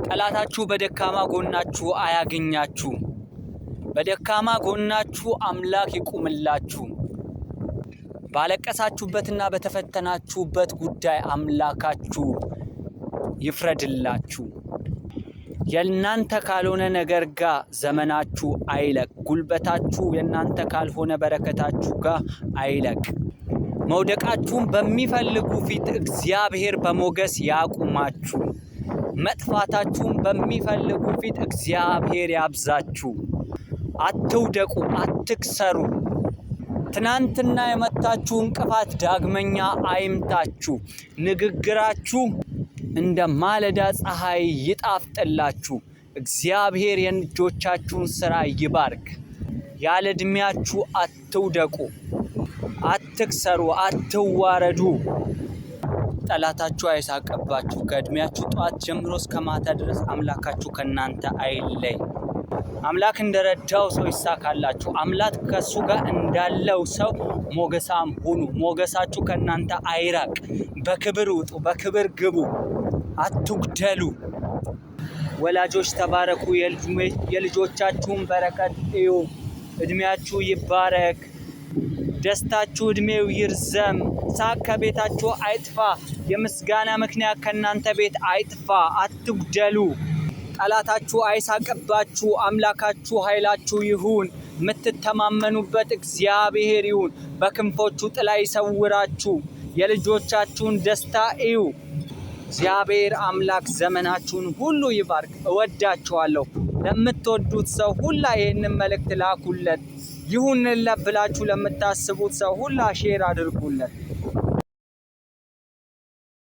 ጠላታችሁ በደካማ ጎናችሁ አያገኛችሁ። በደካማ ጎናችሁ አምላክ ይቁምላችሁ። ባለቀሳችሁበትና በተፈተናችሁበት ጉዳይ አምላካችሁ ይፍረድላችሁ። የእናንተ ካልሆነ ነገር ጋር ዘመናችሁ አይለቅ። ጉልበታችሁ የእናንተ ካልሆነ በረከታችሁ ጋር አይለቅ። መውደቃችሁን በሚፈልጉ ፊት እግዚአብሔር በሞገስ ያቁማችሁ። መጥፋታችሁን በሚፈልጉ ፊት እግዚአብሔር ያብዛችሁ። አትውደቁ፣ አትክሰሩ። ትናንትና የመታችሁ እንቅፋት ዳግመኛ አይምታችሁ። ንግግራችሁ እንደ ማለዳ ፀሐይ ይጣፍጥላችሁ። እግዚአብሔር የእጆቻችሁን ሥራ ይባርክ። ያለ ዕድሜያችሁ አትውደቁ፣ አትክሰሩ፣ አትዋረዱ። ጠላታችሁ አይሳቀባችሁ። ከዕድሜያችሁ ጠዋት ጀምሮ እስከ ማታ ድረስ አምላካችሁ ከእናንተ አይለይ። አምላክ እንደረዳው ሰው ይሳካላችሁ። አምላክ ከሱ ጋር እንዳለው ሰው ሞገሳም ሁኑ። ሞገሳችሁ ከእናንተ አይራቅ። በክብር ውጡ፣ በክብር ግቡ፣ አትጉደሉ። ወላጆች ተባረኩ። የልጆቻችሁን በረከት እዩ። ዕድሜያችሁ ይባረክ። ደስታችሁ ዕድሜው ይርዘም። ሳቅ ከቤታችሁ አይጥፋ። የምስጋና ምክንያት ከእናንተ ቤት አይጥፋ። አትጉደሉ። ጠላታችሁ አይሳቅባችሁ። አምላካችሁ ኃይላችሁ ይሁን። የምትተማመኑበት እግዚአብሔር ይሁን። በክንፎቹ ጥላ ይሰውራችሁ። የልጆቻችሁን ደስታ እዩ። እግዚአብሔር አምላክ ዘመናችሁን ሁሉ ይባርክ። እወዳችኋለሁ። ለምትወዱት ሰው ሁላ ይህንን መልእክት ላኩለት። ይሁንለት ብላችሁ ለምታስቡት ሰው ሁላ ሼር አድርጉለት።